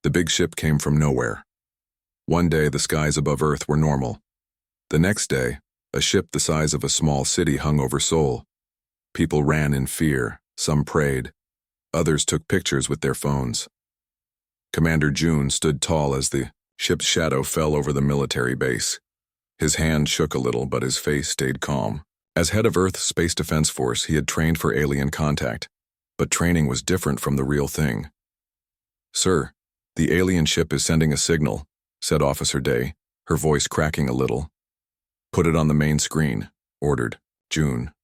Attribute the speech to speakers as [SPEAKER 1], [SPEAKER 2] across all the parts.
[SPEAKER 1] The big ship came from nowhere. One day, the skies above Earth were normal. The next day, a ship the size of a small city hung over Seoul. People ran in fear, some prayed. Others took pictures with their phones. Commander June stood tall as the ship's shadow fell over the military base. His hand shook a little, but his face stayed calm. As head of Earth's Space Defense Force, he had trained for alien contact, but training was different from the real thing. "Sir, the alien ship is sending a signal," said Officer Day, her voice cracking a little. "Put it on the main screen," ordered June.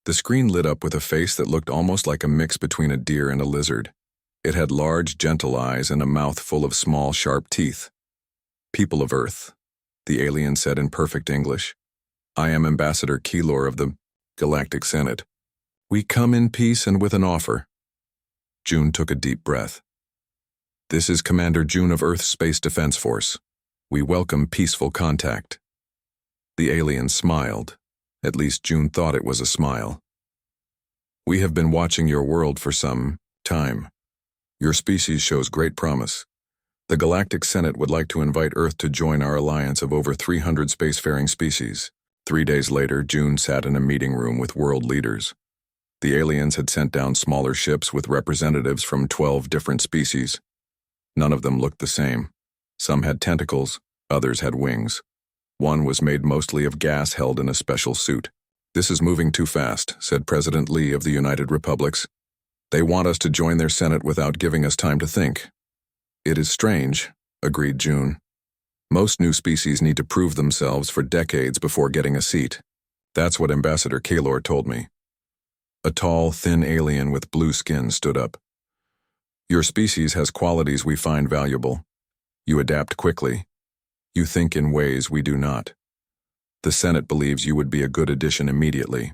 [SPEAKER 1] The screen lit up with a face that looked almost like a mix between a deer and a lizard. It had large, gentle eyes and a mouth full of small, sharp teeth. "People of Earth," the alien said in perfect English. "I am Ambassador Keylor of the Galactic Senate. We come in peace and with an offer." June took a deep breath. "This is Commander June of Earth's Space Defense Force. We welcome peaceful contact." The alien smiled. At least June thought it was a smile. "We have been watching your world for some time. Your species shows great promise. The Galactic Senate would like to invite Earth to join our alliance of over 300 spacefaring species." 3 days later, June sat in a meeting room with world leaders. The aliens had sent down smaller ships with representatives from 12 different species. None of them looked the same. Some had tentacles, others had wings. One was made mostly of gas held in a special suit. "This is moving too fast," said President Lee of the United Republics. "They want us to join their Senate without giving us time to think." "It is strange," agreed June. "Most new species need to prove themselves for decades before getting a seat. That's what Ambassador Keylor told me." A tall, thin alien with blue skin stood up. "Your species has qualities we find valuable. You adapt quickly. You think in ways we do not. The Senate believes you would be a good addition immediately."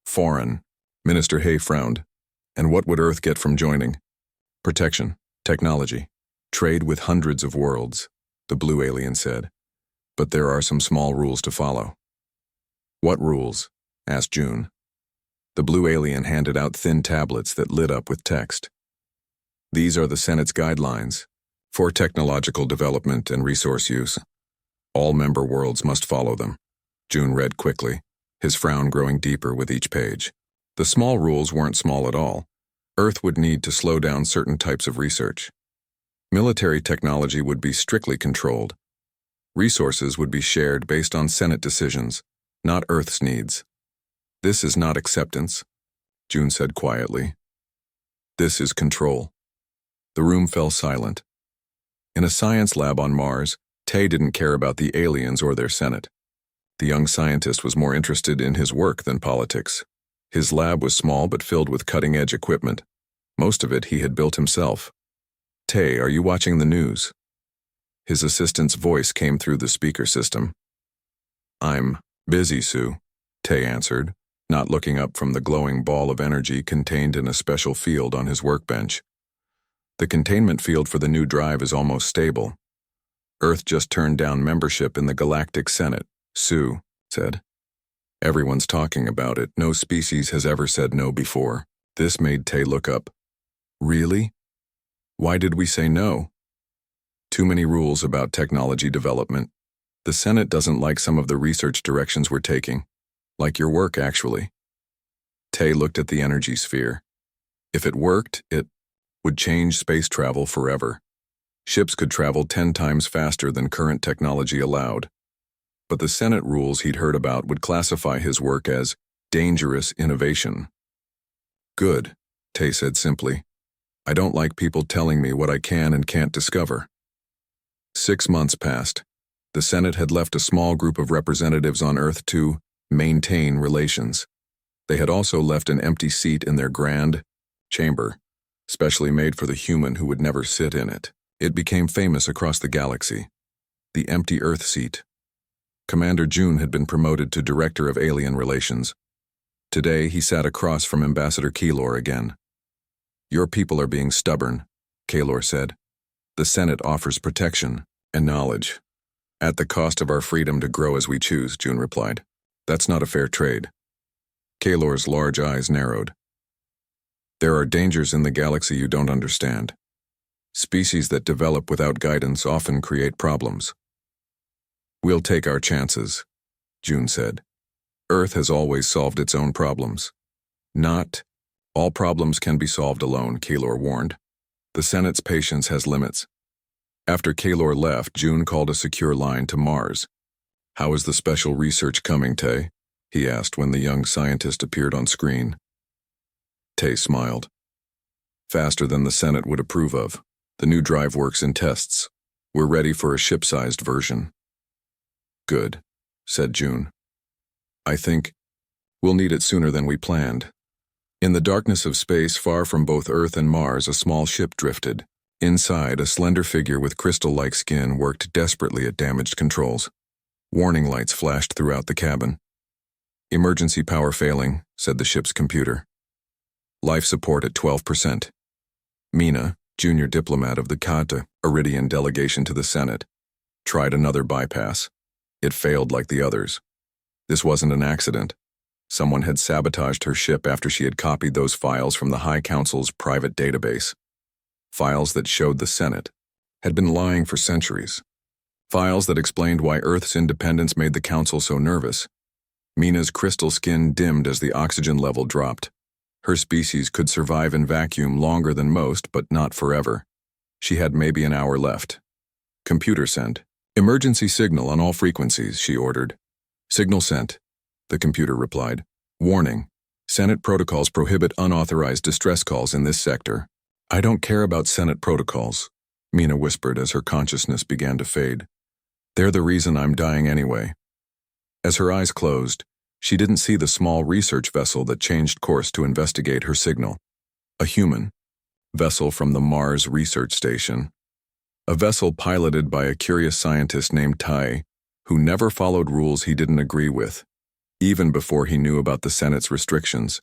[SPEAKER 1] "Foreign," Minister Hay frowned. "And what would Earth get from joining?" "Protection, technology, trade with hundreds of worlds," the blue alien said. "But there are some small rules to follow." "What rules?" asked June. The blue alien handed out thin tablets that lit up with text. "These are the Senate's guidelines for technological development and resource use. All member worlds must follow them." June read quickly, his frown growing deeper with each page. The small rules weren't small at all. Earth would need to slow down certain types of research. Military technology would be strictly controlled. Resources would be shared based on Senate decisions, not Earth's needs. "This is not acceptance," June said quietly. "This is control." The room fell silent. In a science lab on Mars, Tay didn't care about the aliens or their Senate. The young scientist was more interested in his work than politics. His lab was small but filled with cutting-edge equipment. Most of it he had built himself. "Tay, are you watching the news?" His assistant's voice came through the speaker system. "I'm busy, Sue," Tay answered, not looking up from the glowing ball of energy contained in a special field on his workbench. "The containment field for the new drive is almost stable. Earth just turned down membership in the Galactic Senate," Sue said. "Everyone's talking about it. No species has ever said no before." This made Tay look up. "Really? Why did we say no?" "Too many rules about technology development. The Senate doesn't like some of the research directions we're taking. Like your work, actually." Tay looked at the energy sphere. If it worked, it would change space travel forever. Ships could travel 10 times faster than current technology allowed. But the Senate rules he'd heard about would classify his work as dangerous innovation. "Good," Tay said simply. "I don't like people telling me what I can and can't discover." 6 months passed. The Senate had left a small group of representatives on Earth to maintain relations. They had also left an empty seat in their grand chamber, specially made for the human who would never sit in it. It became famous across the galaxy. The empty Earth seat. Commander June had been promoted to Director of Alien Relations. Today, he sat across from Ambassador Keylor again. "Your people are being stubborn," Keylor said. "The Senate offers protection and knowledge. At the cost of our freedom to grow as we choose," June replied. "That's not a fair trade." Keylor's large eyes narrowed. "There are dangers in the galaxy you don't understand. Species that develop without guidance often create problems. We'll take our chances, June said. Earth has always solved its own problems. Not all problems can be solved alone, Kaylor warned. The Senate's patience has limits. After Kaylor left, June called a secure line to Mars. How is the special research coming, Tay? He asked when the young scientist appeared on screen. Tay smiled. Faster than the Senate would approve of. The new drive works in tests. We're ready for a ship-sized version. Good, said June. I think we'll need it sooner than we planned. In the darkness of space, far from both Earth and Mars, a small ship drifted. Inside, a slender figure with crystal-like skin worked desperately at damaged controls. Warning lights flashed throughout the cabin. Emergency power failing, said the ship's computer. Life support at 12%. Mina, junior diplomat of the Kata Iridian delegation to the Senate, tried another bypass. It failed like the others. This wasn't an accident. Someone had sabotaged her ship after she had copied those files from the High Council's private database. Files that showed the Senate had been lying for centuries. Files that explained why Earth's independence made the Council so nervous. Mina's crystal skin dimmed as the oxygen level dropped. Her species could survive in vacuum longer than most, but not forever. She had maybe an hour left. Computer sent. Emergency signal on all frequencies, she ordered. Signal sent, the computer replied. Warning. Senate protocols prohibit unauthorized distress calls in this sector. I don't care about Senate protocols, Mina whispered as her consciousness began to fade. They're the reason I'm dying anyway. As her eyes closed, she didn't see the small research vessel that changed course to investigate her signal. A human vessel from the Mars Research Station. A vessel piloted by a curious scientist named Tai, who never followed rules he didn't agree with, even before he knew about the Senate's restrictions.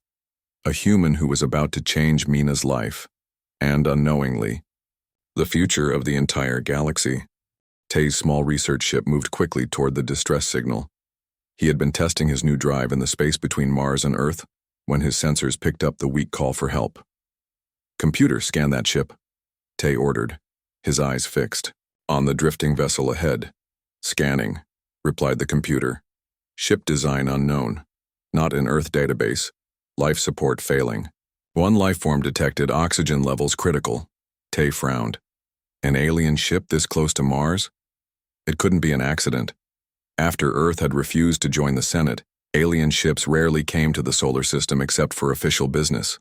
[SPEAKER 1] A human who was about to change Mina's life, and unknowingly, the future of the entire galaxy. Tai's small research ship moved quickly toward the distress signal. He had been testing his new drive in the space between Mars and Earth when his sensors picked up the weak call for help. Computer, scan that ship, Tai ordered, his eyes fixed on the drifting vessel ahead. Scanning, replied the computer. Ship design unknown. Not in Earth database. Life support failing. One life form detected, oxygen levels critical. Tai frowned. An alien ship this close to Mars? It couldn't be an accident. After Earth had refused to join the Senate, alien ships rarely came to the solar system except for official business.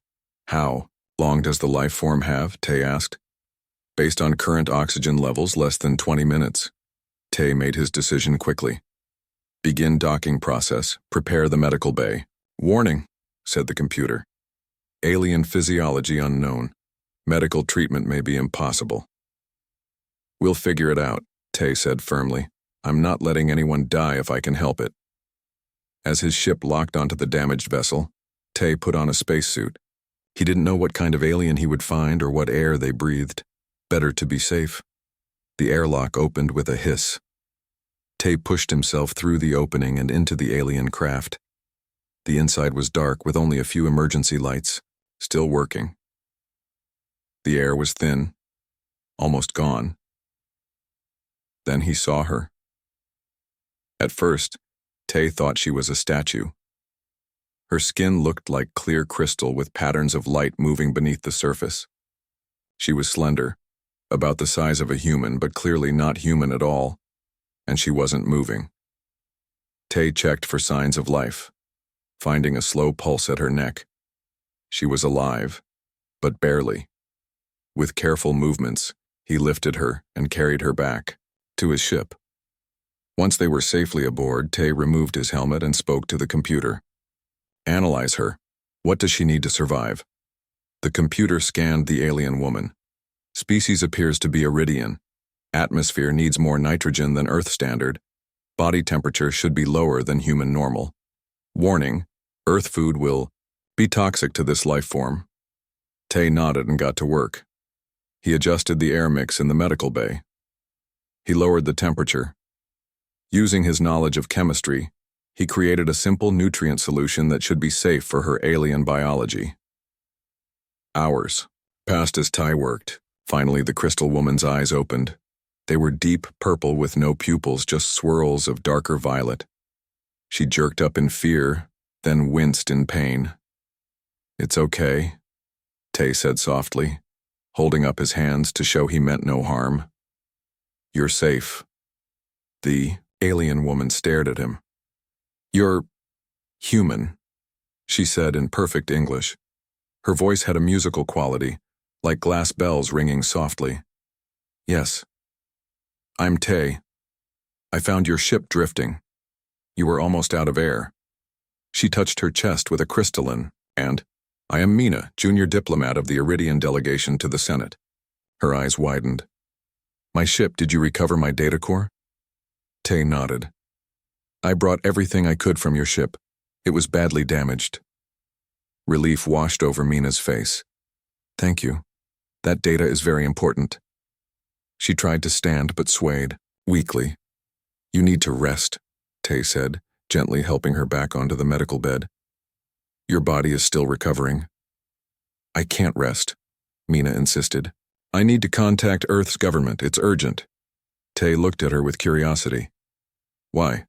[SPEAKER 1] How long does the life form have? Tai asked. Based on current oxygen levels, less than 20 minutes. Tai made his decision quickly. Begin docking process. Prepare the medical bay. Warning, said the computer. Alien physiology unknown. Medical treatment may be impossible. We'll figure it out, Tai said firmly. I'm not letting anyone die if I can help it. As his ship locked onto the damaged vessel, Tai put on a spacesuit. He didn't know what kind of alien he would find or what air they breathed. Better to be safe. The airlock opened with a hiss. Tai pushed himself through the opening and into the alien craft. The inside was dark with only a few emergency lights, still working. The air was thin, almost gone. Then he saw her. At first, Tai thought she was a statue. Her skin looked like clear crystal with patterns of light moving beneath the surface. She was slender, about the size of a human, but clearly not human at all, and she wasn't moving. Tai checked for signs of life, finding a slow pulse at her neck. She was alive, but barely. With careful movements, he lifted her and carried her back to his ship. Once they were safely aboard, Tai removed his helmet and spoke to the computer. Analyze her. What does she need to survive? The computer scanned the alien woman. Species appears to be Iridian. Atmosphere needs more nitrogen than Earth standard. Body temperature should be lower than human normal. Warning, Earth food will be toxic to this life form. Tai nodded and got to work. He adjusted the air mix in the medical bay. He lowered the temperature. Using his knowledge of chemistry, he created a simple nutrient solution that should be safe for her alien biology. Hours passed as Tai worked. Finally, the crystal woman's eyes opened. They were deep purple with no pupils, just swirls of darker violet. She jerked up in fear, then winced in pain. "It's okay," Tay said softly, holding up his hands to show he meant no harm. "You're safe." The alien woman stared at him. "You're human," she said in perfect English. Her voice had a musical quality, like glass bells ringing softly. "Yes. I'm Tay. I found your ship drifting. You were almost out of air." She touched her chest with a crystalline, and, "I am Mina, junior diplomat of the Iridian delegation to the Senate." Her eyes widened. "My ship, did you recover my data core?" Tay nodded. "I brought everything I could from your ship. It was badly damaged." Relief washed over Mina's face. "Thank you. That data is very important." She tried to stand but swayed, weakly. "You need to rest," Tay said, gently helping her back onto the medical bed. "Your body is still recovering." "I can't rest," Mina insisted. "I need to contact Earth's government. It's urgent." Tay looked at her with curiosity. "Why?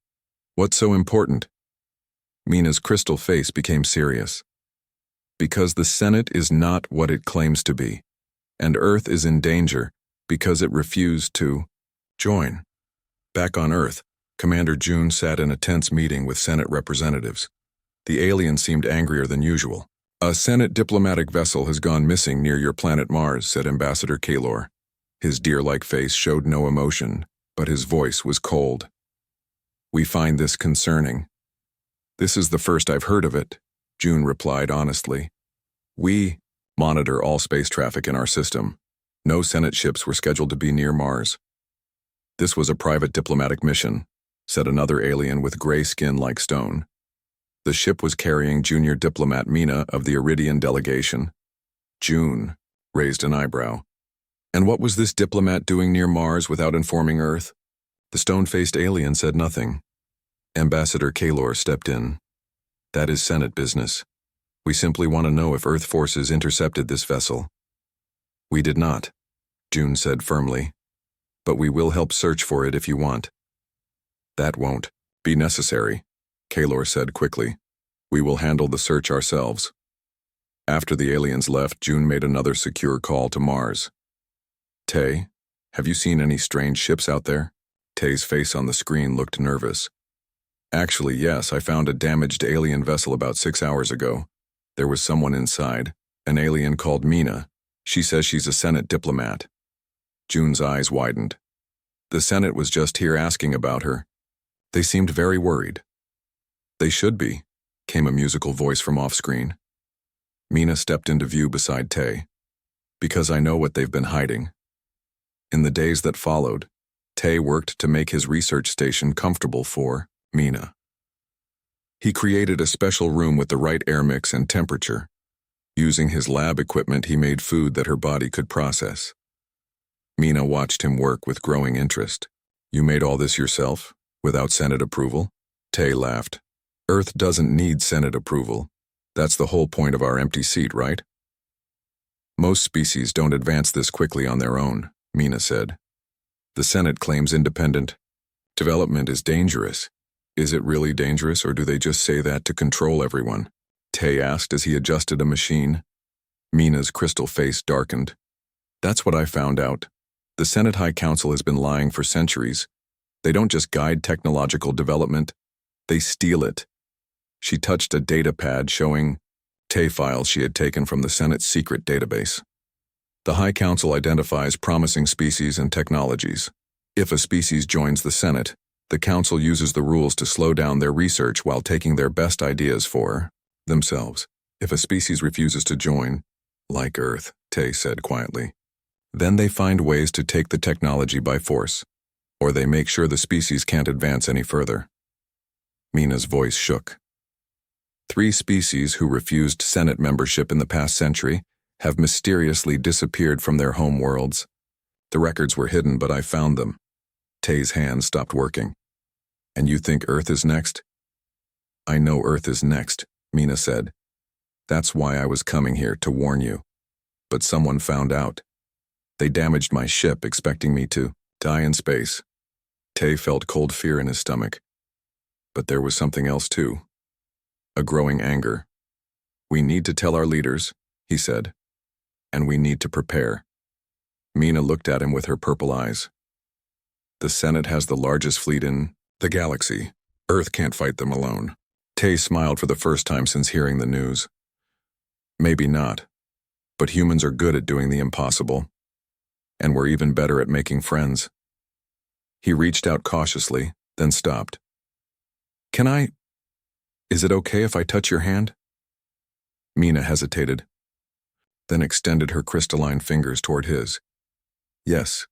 [SPEAKER 1] What's so important?" Mina's crystal face became serious. "Because the Senate is not what it claims to be, and Earth is in danger because it refused to join." Back on Earth, Commander June sat in a tense meeting with Senate representatives. The alien seemed angrier than usual. "A Senate diplomatic vessel has gone missing near your planet Mars," said Ambassador Kalor. His deer-like face showed no emotion, but his voice was cold. "We find this concerning." "This is the first I've heard of it," June replied honestly. "We monitor all space traffic in our system. No Senate ships were scheduled to be near Mars." "This was a private diplomatic mission," said another alien with gray skin like stone. "The ship was carrying junior diplomat Mina of the Iridian delegation." June raised an eyebrow. "And what was this diplomat doing near Mars without informing Earth?" The stone-faced alien said nothing. Ambassador Kalor stepped in. "That is Senate business. We simply want to know if Earth forces intercepted this vessel." "We did not," June said firmly. "But we will help search for it if you want." "That won't be necessary," Kalor said quickly. "We will handle the search ourselves." After the aliens left, June made another secure call to Mars. "Tay, have you seen any strange ships out there?" Tay's face on the screen looked nervous. "Actually, yes, I found a damaged alien vessel about 6 hours ago. There was someone inside, an alien called Mina. She says she's a Senate diplomat." June's eyes widened. "The Senate was just here asking about her. They seemed very worried." "They should be," came a musical voice from off-screen. Mina stepped into view beside Tay. "Because I know what they've been hiding." In the days that followed, Tay worked to make his research station comfortable for Mina. He created a special room with the right air mix and temperature. Using his lab equipment, he made food that her body could process. Mina watched him work with growing interest. "You made all this yourself, without Senate approval?" Tay laughed. "Earth doesn't need Senate approval. That's the whole point of our empty seat, right?" "Most species don't advance this quickly on their own," Mina said. "The Senate claims independent development is dangerous. Is it really dangerous, or do they just say that to control everyone?" Tay asked as he adjusted a machine. Mina's crystal face darkened. "That's what I found out. The Senate High Council has been lying for centuries. They don't just guide technological development, they steal it." She touched a data pad showing Tay files she had taken from the Senate's secret database. "The High Council identifies promising species and technologies. If a species joins the Senate, the Council uses the rules to slow down their research while taking their best ideas for themselves. If a species refuses to join, like Earth," Tay said quietly, "then they find ways to take the technology by force, or they make sure the species can't advance any further." Mina's voice shook. 3 species who refused Senate membership in the past century have mysteriously disappeared from their home worlds. The records were hidden, but I found them. Tay's hand stopped working. "And you think Earth is next?" "I know Earth is next," Mina said. "That's why I was coming here, to warn you. But someone found out." They damaged my ship, expecting me to die in space. Tay felt cold fear in his stomach. But there was something else too. A growing anger. We need to tell our leaders, he said. And we need to prepare. Mina looked at him with her purple eyes. The Senate has the largest fleet in the galaxy. Earth can't fight them alone. Tay smiled for the first time since hearing the news. Maybe not. But humans are good at doing the impossible. And we're even better at making friends. He reached out cautiously, then stopped. Is it okay if I touch your hand? Mina hesitated, then extended her crystalline fingers toward his. Yes.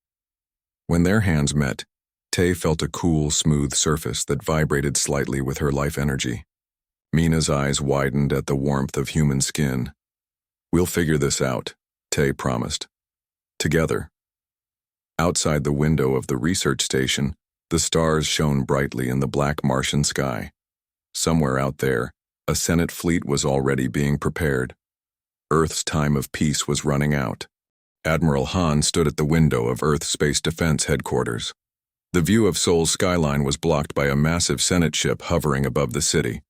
[SPEAKER 1] When their hands met, Tay felt a cool, smooth surface that vibrated slightly with her life energy. Mina's eyes widened at the warmth of human skin. We'll figure this out, Tay promised. Together. Outside the window of the research station, the stars shone brightly in the black Martian sky. Somewhere out there, a Senate fleet was already being prepared. Earth's time of peace was running out. Admiral Han stood at the window of Earth Space Defense Headquarters. The view of Seoul's skyline was blocked by a massive Senate ship hovering above the city.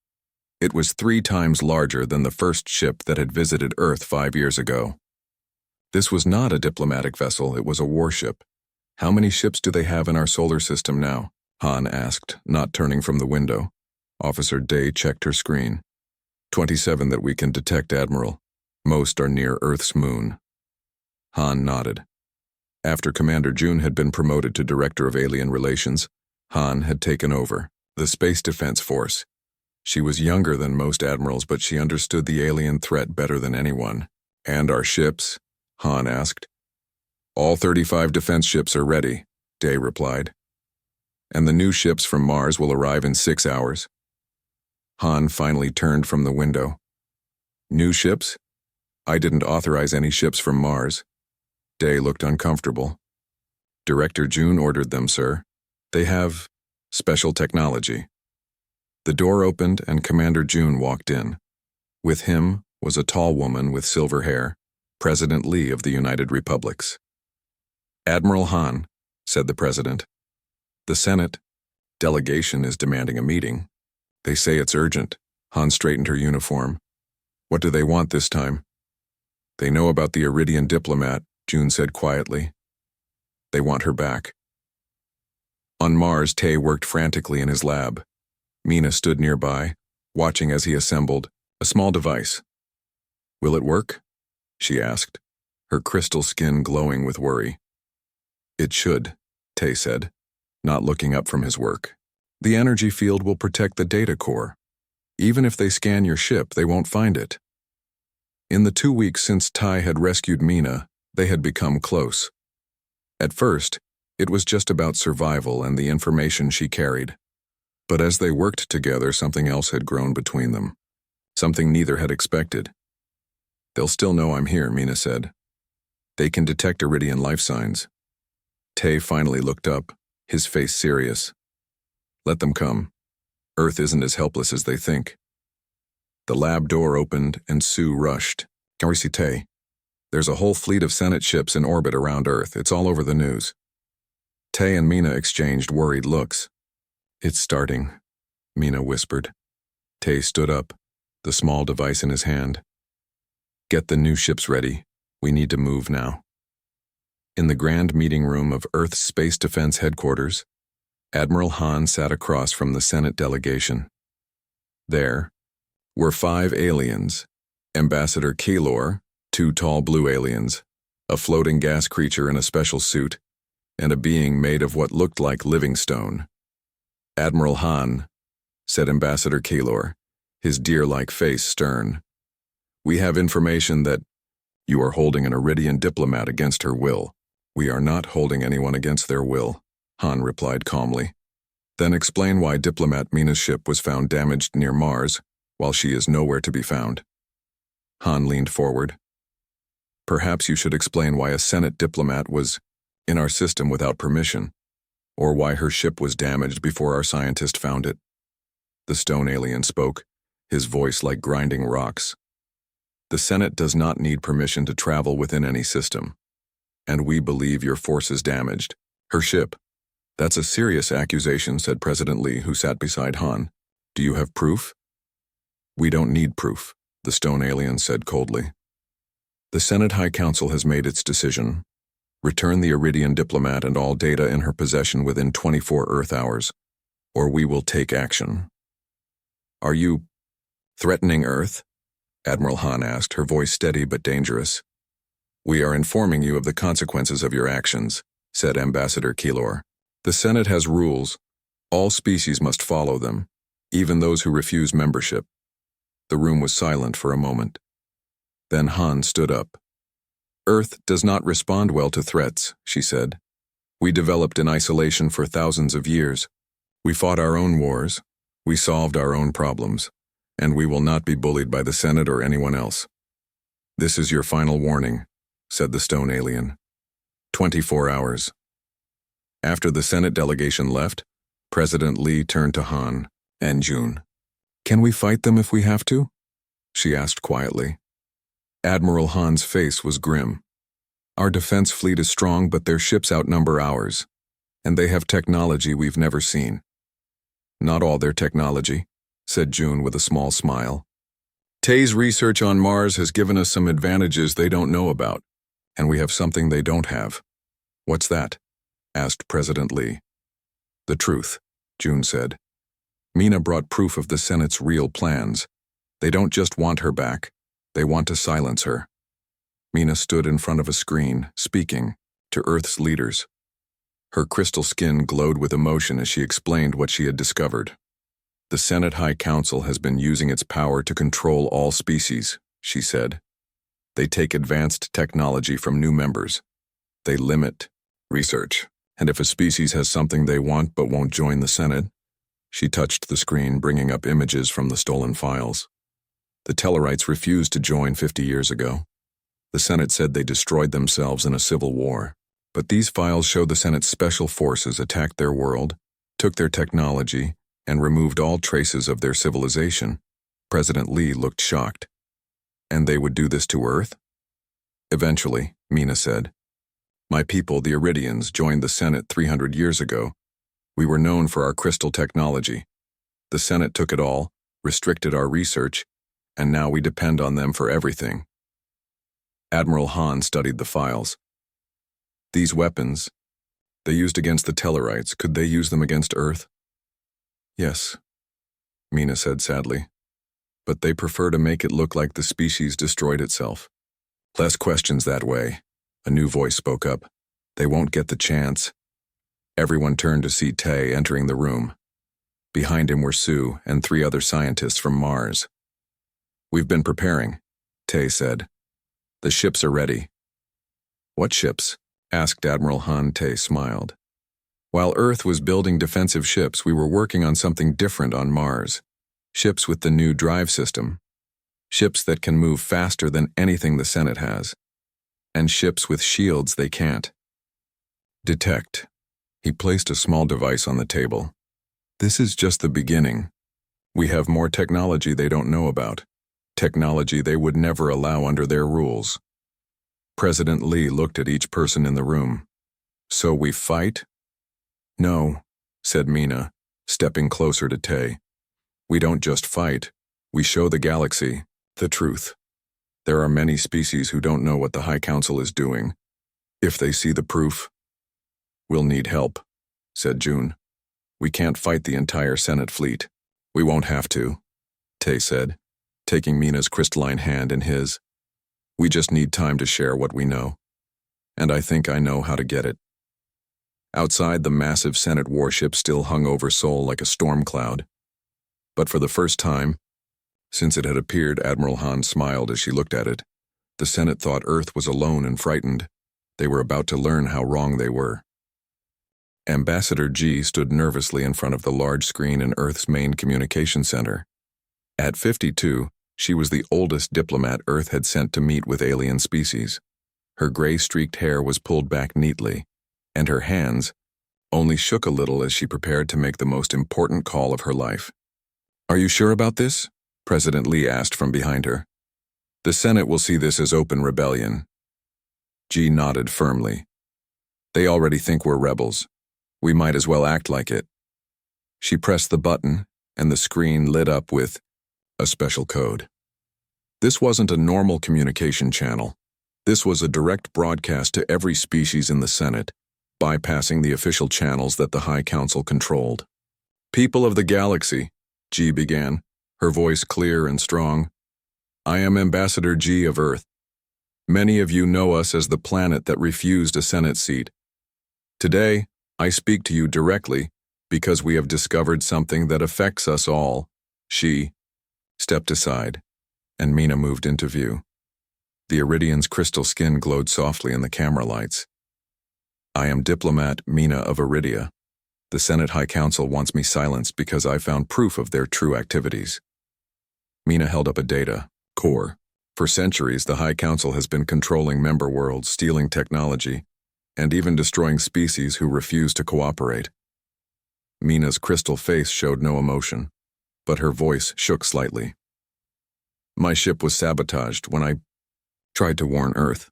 [SPEAKER 1] It was 3 times larger than the first ship that had visited Earth 5 years ago. This was not a diplomatic vessel, it was a warship. How many ships do they have in our solar system now? Han asked, not turning from the window. Officer Day checked her screen. 27 that we can detect, Admiral. Most are near Earth's moon. Han nodded. After Commander June had been promoted to Director of Alien Relations, Han had taken over the Space Defense Force. She was younger than most admirals, but she understood the alien threat better than anyone. And our ships? Han asked. All 35 defense ships are ready, Day replied. And the new ships from Mars will arrive in 6 hours. Han finally turned from the window. New ships? I didn't authorize any ships from Mars. Day looked uncomfortable. Director June ordered them, sir. They have special technology. The door opened and Commander June walked in. With him was a tall woman with silver hair, President Lee of the United Republics. Admiral Han, said the president. The Senate delegation is demanding a meeting. They say it's urgent. Han straightened her uniform. What do they want this time? They know about the Iridian diplomat, June said quietly. They want her back. On Mars, Tay worked frantically in his lab. Mina stood nearby, watching as he assembled a small device. Will it work? She asked, her crystal skin glowing with worry. It should, Tay said, not looking up from his work. The energy field will protect the data core. Even if they scan your ship, they won't find it. In the 2 weeks since Ty had rescued Mina, they had become close. At first, it was just about survival and the information she carried. But as they worked together, something else had grown between them. Something neither had expected. They'll still know I'm here, Mina said. They can detect Iridian life signs. Tay finally looked up, his face serious. Let them come. Earth isn't as helpless as they think. The lab door opened and Sue rushed. Can we see Tay? There's a whole fleet of Senate ships in orbit around Earth. It's all over the news. Tay and Mina exchanged worried looks. It's starting, Mina whispered. Tay stood up, the small device in his hand. Get the new ships ready. We need to move now. In the grand meeting room of Earth's Space Defense Headquarters, Admiral Han sat across from the Senate delegation. There were 5 aliens, Ambassador Kaylor, 2 tall blue aliens, a floating gas creature in a special suit, and a being made of what looked like living stone. Admiral Han, said Ambassador Kaylor, his deer-like face stern. We have information that you are holding an Iridian diplomat against her will. We are not holding anyone against their will, Han replied calmly. Then explain why diplomat Mina's ship was found damaged near Mars, while she is nowhere to be found. Han leaned forward. Perhaps you should explain why a Senate diplomat was in our system without permission, or why her ship was damaged before our scientist found it. The stone alien spoke, his voice like grinding rocks. The Senate does not need permission to travel within any system. and we believe your force is damaged. Her ship. That's a serious accusation, said President Lee, who sat beside Han. Do you have proof? We don't need proof, the stone alien said coldly. The Senate High Council has made its decision. Return the Iridian diplomat and all data in her possession within 24 Earth hours, or we will take action. Are you threatening Earth? Admiral Han asked, her voice steady but dangerous. We are informing you of the consequences of your actions, said Ambassador Keylor. The Senate has rules. All species must follow them, even those who refuse membership. The room was silent for a moment. Then Han stood up. Earth does not respond well to threats, she said. We developed in isolation for thousands of years. We fought our own wars. We solved our own problems. And we will not be bullied by the Senate or anyone else. This is your final warning, said the stone alien. 24 hours. After the Senate delegation left, President Lee turned to Han and June. Can we fight them if we have to? She asked quietly. Admiral Han's face was grim. Our defense fleet is strong, but their ships outnumber ours, and they have technology we've never seen. Not all their technology, said June with a small smile. Tay's research on Mars has given us some advantages they don't know about, and we have something they don't have. What's that? Asked President Lee. The truth, June said. Mina brought proof of the Senate's real plans. They don't just want her back, they want to silence her. Mina stood in front of a screen, speaking to Earth's leaders. Her crystal skin glowed with emotion as she explained what she had discovered. The Senate High Council has been using its power to control all species, she said. They take advanced technology from new members. They limit research, and if a species has something they want but won't join the Senate, she touched the screen, bringing up images from the stolen files. The Tellarites refused to join 50 years ago. The Senate said they destroyed themselves in a civil war. But these files show the Senate's special forces attacked their world, took their technology, and removed all traces of their civilization. President Lee looked shocked. And they would do this to Earth? Eventually, Mina said. My people, the Iridians, joined the Senate 300 years ago. We were known for our crystal technology. The Senate took it all, restricted our research, and now we depend on them for everything. Admiral Han studied the files. These weapons, they used against the Tellarites, could they use them against Earth? Yes, Mina said sadly. But they prefer to make it look like the species destroyed itself. Less questions that way, a new voice spoke up. They won't get the chance. Everyone turned to see Tay entering the room. Behind him were Sue and 3 other scientists from Mars. We've been preparing, Tay said. The ships are ready. What ships? Asked Admiral Han. Tay smiled. While Earth was building defensive ships, we were working on something different on Mars. Ships with the new drive system. Ships that can move faster than anything the Senate has. And ships with shields they can't. Detect. He placed a small device on the table. This is just the beginning. We have more technology they don't know about. Technology they would never allow under their rules. President Lee looked at each person in the room. So we fight? No, said Mina, stepping closer to Tay. We don't just fight. We show the galaxy the truth. There are many species who don't know what the High Council is doing. If they see the proof, we'll need help, said June. We can't fight the entire Senate fleet. We won't have to, Tay said, taking Mina's crystalline hand in his. We just need time to share what we know. And I think I know how to get it. Outside, the massive Senate warship still hung over Seoul like a storm cloud. But for the first time, since it had appeared, Admiral Han smiled as she looked at it. The Senate thought Earth was alone and frightened. They were about to learn how wrong they were. Ambassador G stood nervously in front of the large screen in Earth's main communication center. At 52, she was the oldest diplomat Earth had sent to meet with alien species. Her gray-streaked hair was pulled back neatly, and her hands only shook a little as she prepared to make the most important call of her life. Are you sure about this? President Lee asked from behind her. The Senate will see this as open rebellion. G nodded firmly. They already think we're rebels. We might as well act like it. She pressed the button, and the screen lit up with a special code. This wasn't a normal communication channel. This was a direct broadcast to every species in the Senate, bypassing the official channels that the High Council controlled. People of the galaxy, G began, her voice clear and strong. I am Ambassador G of Earth. Many of you know us as the planet that refused a Senate seat. Today, I speak to you directly because we have discovered something that affects us all. She stepped aside, and Mina moved into view. The Iridian's crystal skin glowed softly in the camera lights. I am diplomat Mina of Iridia. The Senate High Council wants me silenced because I found proof of their true activities. Mina held up a data core. For centuries, the High Council has been controlling member worlds, stealing technology, and even destroying species who refuse to cooperate. Mina's crystal face showed no emotion, but her voice shook slightly. My ship was sabotaged when I tried to warn Earth.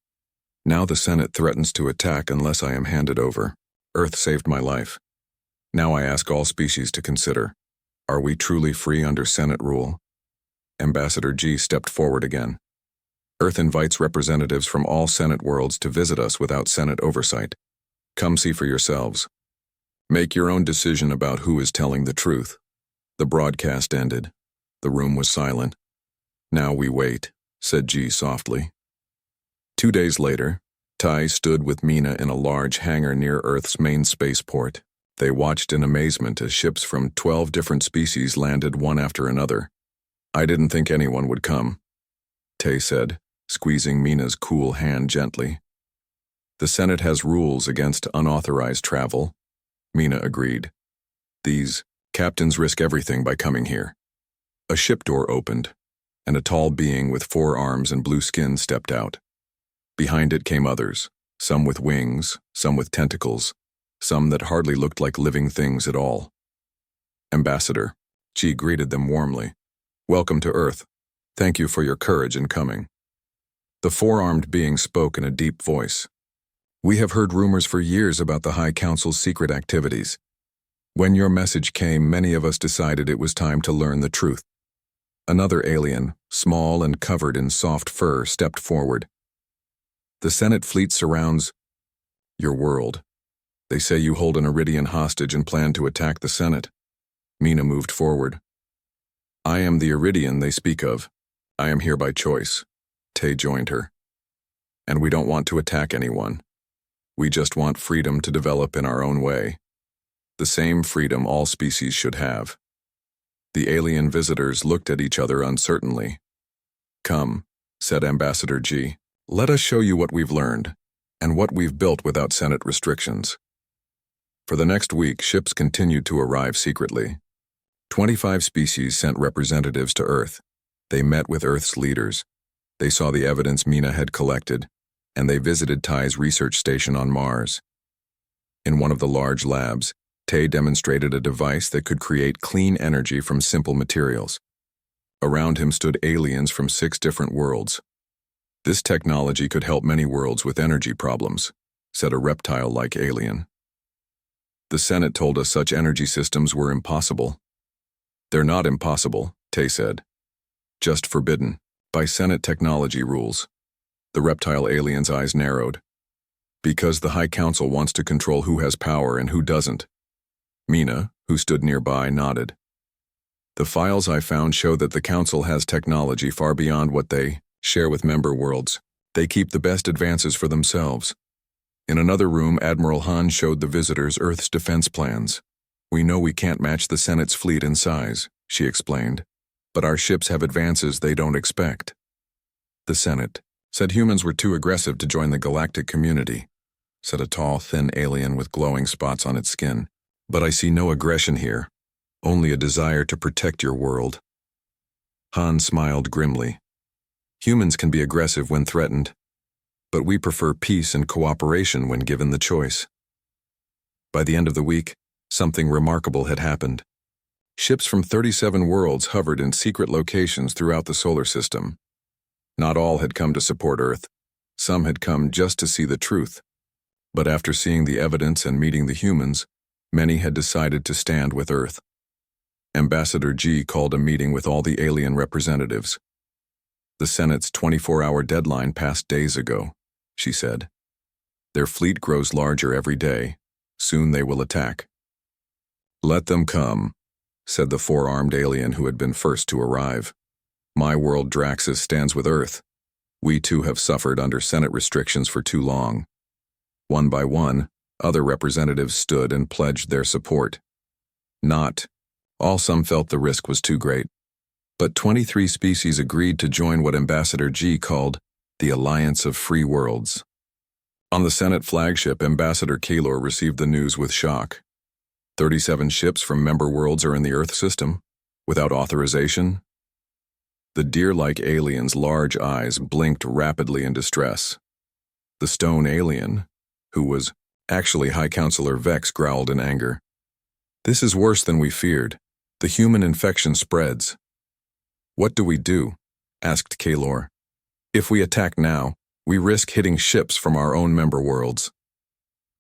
[SPEAKER 1] Now the Senate threatens to attack unless I am handed over. Earth saved my life. Now I ask all species to consider, are we truly free under Senate rule? Ambassador G stepped forward again. Earth invites representatives from all Senate worlds to visit us without Senate oversight. Come see for yourselves. Make your own decision about who is telling the truth. The broadcast ended. The room was silent. Now we wait, said G softly. 2 days later, Tai stood with Mina in a large hangar near Earth's main spaceport. They watched in amazement as ships from 12 different species landed one after another. I didn't think anyone would come, Tai said, squeezing Mina's cool hand gently. The Senate has rules against unauthorized travel, Mina agreed. These captains risk everything by coming here. A ship door opened, and a tall being with 4 arms and blue skin stepped out. Behind it came others, some with wings, some with tentacles, some that hardly looked like living things at all. Ambassador, Chi greeted them warmly. Welcome to Earth. Thank you for your courage in coming. The 4-armed being spoke in a deep voice. We have heard rumors for years about the High Council's secret activities. When your message came, many of us decided it was time to learn the truth. Another alien, small and covered in soft fur, stepped forward. The Senate fleet surrounds your world. They say you hold an Iridian hostage and plan to attack the Senate. Mina moved forward. I am the Iridian they speak of. I am here by choice. Tai joined her. And we don't want to attack anyone. We just want freedom to develop in our own way. The same freedom all species should have. The alien visitors looked at each other uncertainly. Come, said Ambassador G. Let us show you what we've learned, and what we've built without Senate restrictions. For the next week, ships continued to arrive secretly. 25 species sent representatives to Earth. They met with Earth's leaders. They saw the evidence Mina had collected, and they visited Tai's research station on Mars. In one of the large labs, Tai demonstrated a device that could create clean energy from simple materials. Around him stood aliens from 6 different worlds. This technology could help many worlds with energy problems, said a reptile-like alien. The Senate told us such energy systems were impossible. They're not impossible, Tai said. Just forbidden, by Senate technology rules. The reptile alien's eyes narrowed. Because the High Council wants to control who has power and who doesn't. Mina, who stood nearby, nodded. The files I found show that the Council has technology far beyond what they share with member worlds. They keep the best advances for themselves. In another room, Admiral Han showed the visitors Earth's defense plans. We know we can't match the Senate's fleet in size, she explained, but our ships have advances they don't expect. The Senate said humans were too aggressive to join the galactic community, said a tall, thin alien with glowing spots on its skin. But I see no aggression here, only a desire to protect your world. Han smiled grimly. Humans can be aggressive when threatened, but we prefer peace and cooperation when given the choice. By the end of the week, something remarkable had happened. Ships from 37 worlds hovered in secret locations throughout the solar system. Not all had come to support Earth. Some had come just to see the truth. But after seeing the evidence and meeting the humans, many had decided to stand with Earth. Ambassador G called a meeting with all the alien representatives. The Senate's 24-hour deadline passed days ago, she said. Their fleet grows larger every day. Soon they will attack. Let them come, said the four-armed alien who had been first to arrive. My world Draxus stands with Earth. We too have suffered under Senate restrictions for too long. One by one, other representatives stood and pledged their support. Not all. Some felt the risk was too great. But 23 species agreed to join what Ambassador G called the Alliance of Free Worlds. On the Senate flagship, Ambassador Kalor received the news with shock. 37 ships from member worlds are in the Earth system, without authorization. The deer-like alien's large eyes blinked rapidly in distress. The stone alien, who was actually High Counselor Vex, growled in anger. This is worse than we feared. The human infection spreads. What do we do? Asked Kalor. If we attack now, we risk hitting ships from our own member worlds.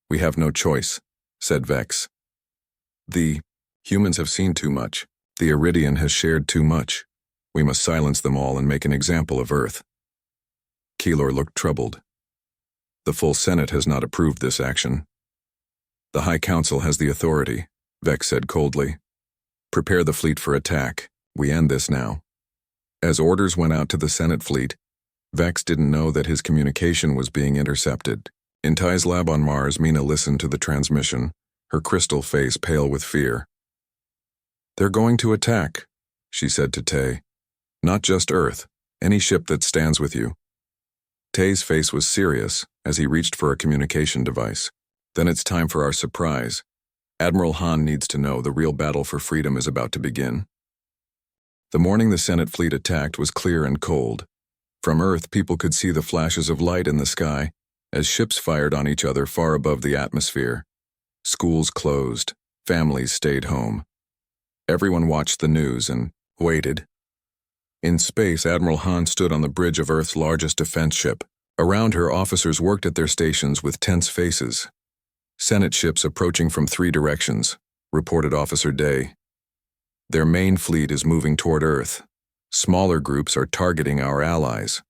[SPEAKER 1] We have no choice, said Vex. The humans have seen too much. The Iridian has shared too much. We must silence them all and make an example of Earth. Kalor looked troubled. The full Senate has not approved this action. The High Council has the authority, Vex said coldly. Prepare the fleet for attack. We end this now. As orders went out to the Senate fleet, Vex didn't know that his communication was being intercepted. In Ty's lab on Mars, Mina listened to the transmission, her crystal face pale with fear. They're going to attack, she said to Tay. Not just Earth, any ship that stands with you. Tay's face was serious as he reached for a communication device. Then it's time for our surprise. Admiral Han needs to know the real battle for freedom is about to begin. The morning the Senate fleet attacked was clear and cold. From Earth, people could see the flashes of light in the sky as ships fired on each other far above the atmosphere. Schools closed. Families stayed home. Everyone watched the news and waited. In space, Admiral Han stood on the bridge of Earth's largest defense ship. Around her, officers worked at their stations with tense faces. Senate ships approaching from 3 directions, reported Officer Day. Their main fleet is moving toward Earth. Smaller groups are targeting our allies.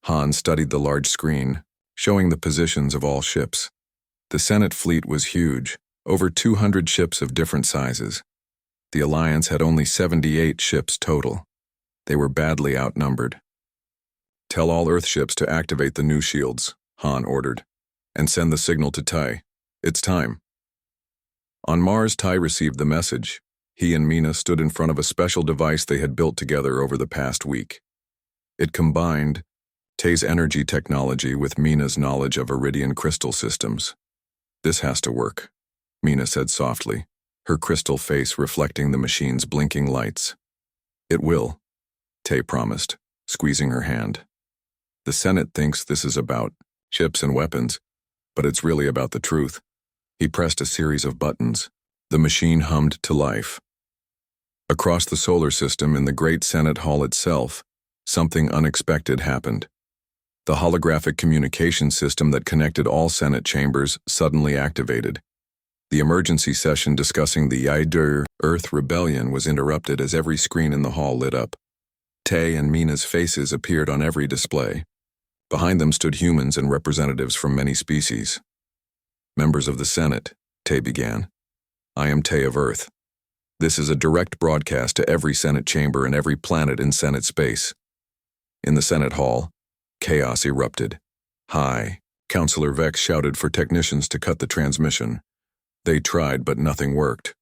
[SPEAKER 1] Han studied the large screen, showing the positions of all ships. The Senate fleet was huge, over 200 ships of different sizes. The Alliance had only 78 ships total. They were badly outnumbered. Tell all Earth ships to activate the new shields, Han ordered, and send the signal to Ty. It's time. On Mars, Ty received the message. He and Mina stood in front of a special device they had built together over the past week. It combined Tay's energy technology with Mina's knowledge of Iridian crystal systems. This has to work, Mina said softly, her crystal face reflecting the machine's blinking lights. It will, Tay promised, squeezing her hand. The Senate thinks this is about ships and weapons, but it's really about the truth. He pressed a series of buttons. The machine hummed to life. Across the solar system in the Great Senate Hall itself, something unexpected happened. The holographic communication system that connected all Senate chambers suddenly activated. The emergency session discussing the Yidur Earth Rebellion was interrupted as every screen in the hall lit up. Tay and Mina's faces appeared on every display. Behind them stood humans and representatives from many species. Members of the Senate, Tay began. I am Tay of Earth. This is a direct broadcast to every Senate chamber and every planet in Senate space. In the Senate hall, chaos erupted. High Counselor Vex shouted for technicians to cut the transmission. They tried, but nothing worked.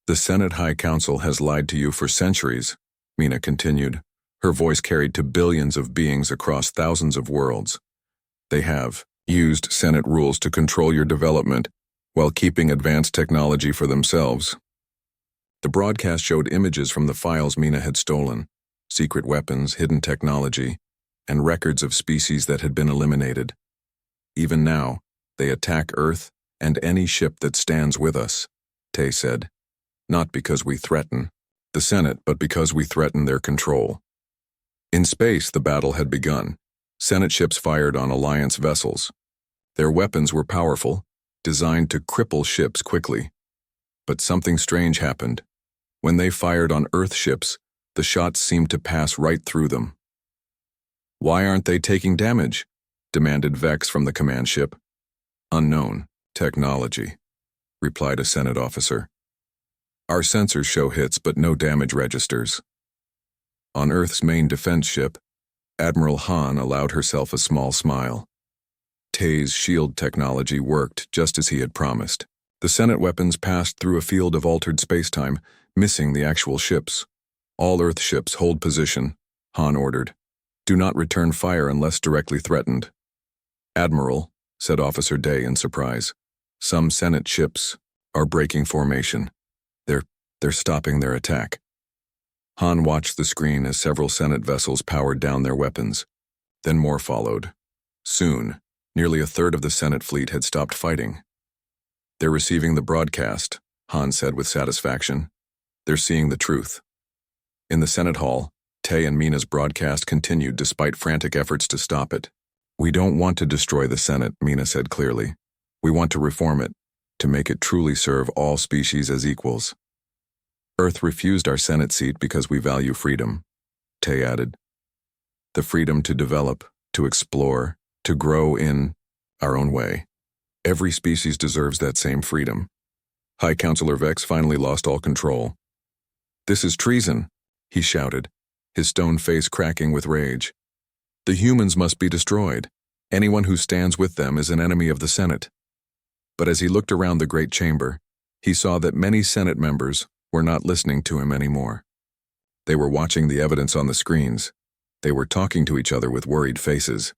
[SPEAKER 1] The Senate High Council has lied to you for centuries, Mina continued, her voice carried to billions of beings across thousands of worlds. They have used Senate rules to control your development while keeping advanced technology for themselves. The broadcast showed images from the files Mina had stolen, secret weapons, hidden technology, and records of species that had been eliminated. Even now, they attack Earth and any ship that stands with us, Tay said. Not because we threaten the Senate, but because we threaten their control. In space, the battle had begun. Senate ships fired on Alliance vessels. Their weapons were powerful, designed to cripple ships quickly. But something strange happened. When they fired on Earth ships, the shots seemed to pass right through them. "Why aren't they taking damage?" demanded Vex from the command ship. "Unknown technology," replied a Senate officer. "Our sensors show hits but no damage registers." On Earth's main defense ship, Admiral Han allowed herself a small smile. Tay's shield technology worked just as he had promised. The Senate weapons passed through a field of altered spacetime, missing the actual ships. "All Earth ships hold position," Han ordered. "Do not return fire unless directly threatened." "Admiral," said Officer Day in surprise, "some Senate ships are breaking formation. They're stopping their attack." Han watched the screen as several Senate vessels powered down their weapons. Then more followed. Soon, nearly a third of the Senate fleet had stopped fighting. "They're receiving the broadcast," Han said with satisfaction. "They're seeing the truth." In the Senate hall, Tay and Mina's broadcast continued despite frantic efforts to stop it. "We don't want to destroy the Senate," Mina said clearly. "We want to reform it, to make it truly serve all species as equals." "Earth refused our Senate seat because we value freedom," Tay added. "The freedom to develop, to explore, to grow in our own way. Every species deserves that same freedom." High Counselor Vex finally lost all control. "This is treason," he shouted, his stone face cracking with rage. "The humans must be destroyed. Anyone who stands with them is an enemy of the Senate." But as he looked around the great chamber, he saw that many Senate members were not listening to him anymore. They were watching the evidence on the screens. They were talking to each other with worried faces.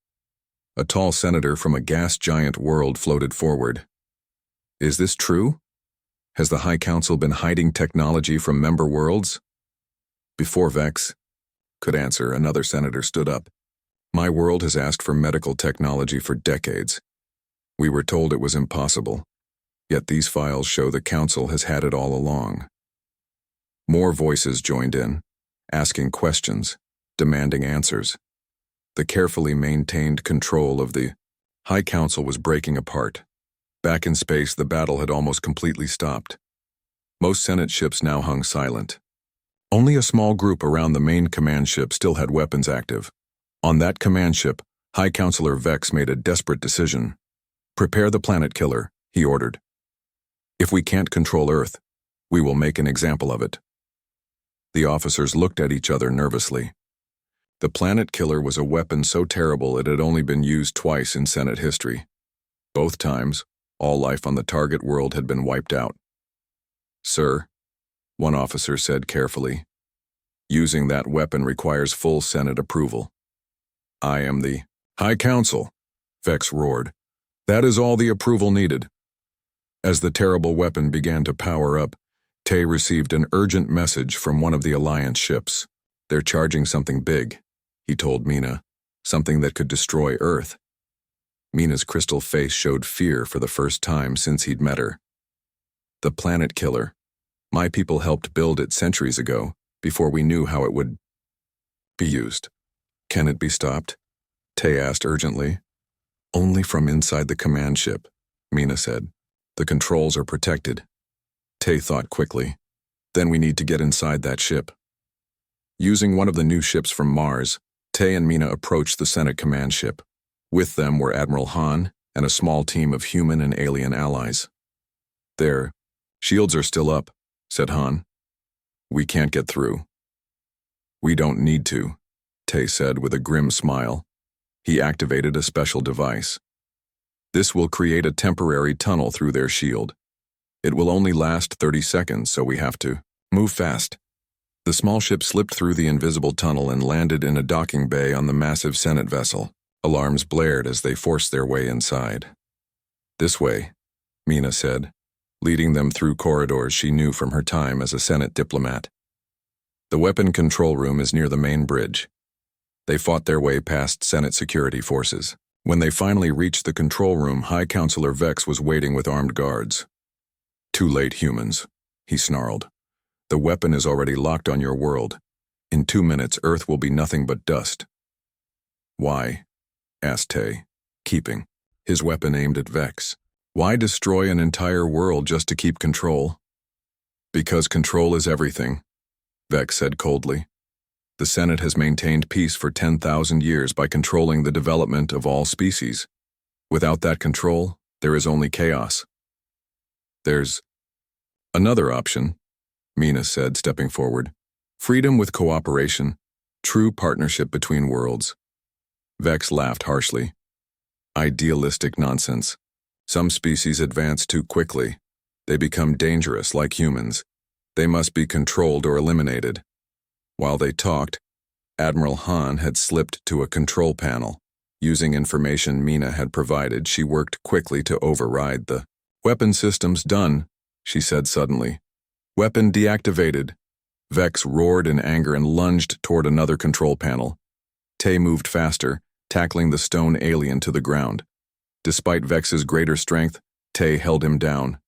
[SPEAKER 1] A tall senator from a gas giant world floated forward. "Is this true? Has the High Council been hiding technology from member worlds?" Before Vex could answer, another senator stood up. "My world has asked for medical technology for decades. We were told it was impossible. Yet these files show the Council has had it all along." More voices joined in, asking questions, demanding answers. The carefully maintained control of the High Council was breaking apart. Back in space, the battle had almost completely stopped. Most Senate ships now hung silent. Only a small group around the main command ship still had weapons active. On that command ship, High Counselor Vex made a desperate decision. "Prepare the planet killer," he ordered. "If we can't control Earth, we will make an example of it." The officers looked at each other nervously. The planet killer was a weapon so terrible it had only been used twice in Senate history. Both times, all life on the target world had been wiped out. "Sir," one officer said carefully, "using that weapon requires full Senate approval." "I am the High Council," Vex roared. "That is all the approval needed." As the terrible weapon began to power up, Tay received an urgent message from one of the Alliance ships. "They're charging something big," he told Mina, "something that could destroy Earth." Mina's crystal face showed fear for the first time since he'd met her. "The planet killer. My people helped build it centuries ago, before we knew how it would be used." "Can it be stopped?" Tay asked urgently. "Only from inside the command ship," Mina said. "The controls are protected." Tay thought quickly. "Then we need to get inside that ship." Using one of the new ships from Mars, Tay and Mina approached the Senate command ship. With them were Admiral Han and a small team of human and alien allies. "Their shields are still up," said Han. "We can't get through." "We don't need to," Tay said with a grim smile. He activated a special device. "This will create a temporary tunnel through their shield. It will only last 30 seconds, so we have to move fast." The small ship slipped through the invisible tunnel and landed in a docking bay on the massive Senate vessel. Alarms blared as they forced their way inside. "This way," Mina said, leading them through corridors she knew from her time as a Senate diplomat. "The weapon control room is near the main bridge." They fought their way past Senate security forces. When they finally reached the control room, High Counselor Vex was waiting with armed guards. "Too late, humans," he snarled. "The weapon is already locked on your world. In 2 minutes, Earth will be nothing but dust." "Why?" asked Tay, keeping his weapon aimed at Vex. Why destroy an entire world just to keep control? Because control is everything, Vex said coldly. The Senate has maintained peace for 10,000 years by controlling the development of all species. Without that control, there is only chaos. There's another option, Mina said, stepping forward. Freedom with cooperation, true partnership between worlds. Vex laughed harshly. Idealistic nonsense. Some species advance too quickly. They become dangerous like humans. They must be controlled or eliminated. While they talked, Admiral Han had slipped to a control panel. Using information Mina had provided, she worked quickly to override the weapon systems. Done, she said suddenly. Weapon deactivated. Vex roared in anger and lunged toward another control panel. Tay moved faster, tackling the stone alien to the ground. Despite Vex's greater strength, Tay held him down.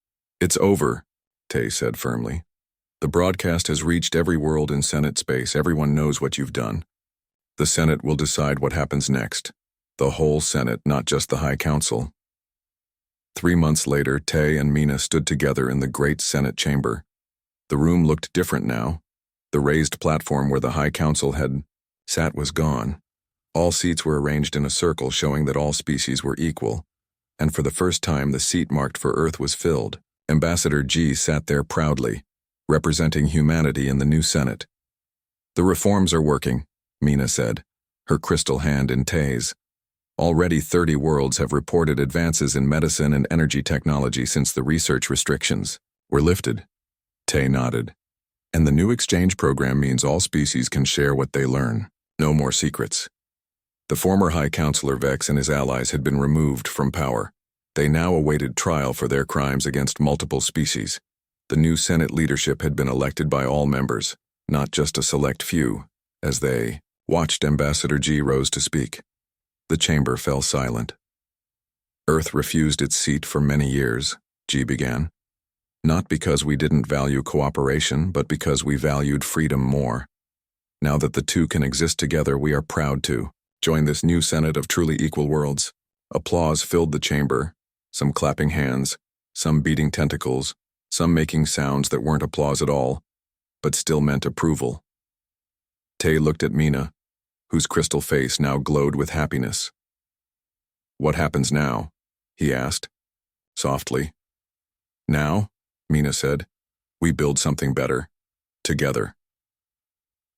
[SPEAKER 1] It's over, Tay said firmly. The broadcast has reached every world in Senate space. Everyone knows what you've done. The Senate will decide what happens next. The whole Senate, not just the High Council. 3 months later, Tay and Mina stood together in the great Senate chamber. The room looked different now. The raised platform where the High Council had sat was gone. All seats were arranged in a circle, showing that all species were equal. And for the first time, the seat marked for Earth was filled. Ambassador G sat there proudly, representing humanity in the new Senate. The reforms are working, Mina said, her crystal hand in Tay's. Already 30 worlds have reported advances in medicine and energy technology since the research restrictions were lifted. Tay nodded. And the new exchange program means all species can share what they learn. No more secrets. The former High Counselor Vex and his allies had been removed from power. They now awaited trial for their crimes against multiple species. The new Senate leadership had been elected by all members, not just a select few. As they watched, Ambassador G rose to speak. The chamber fell silent. Earth refused its seat for many years, G began. Not because we didn't value cooperation, but because we valued freedom more. Now that the two can exist together, we are proud to join this new Senate of truly equal worlds. Applause filled the chamber, some clapping hands, some beating tentacles, some making sounds that weren't applause at all, but still meant approval. Tay looked at Mina, whose crystal face now glowed with happiness. What happens now? He asked, softly. Now, Mina said, we build something better, together.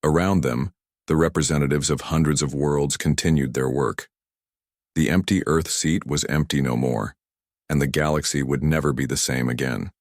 [SPEAKER 1] Around them, the representatives of hundreds of worlds continued their work. The empty Earth seat was empty no more, and the galaxy would never be the same again.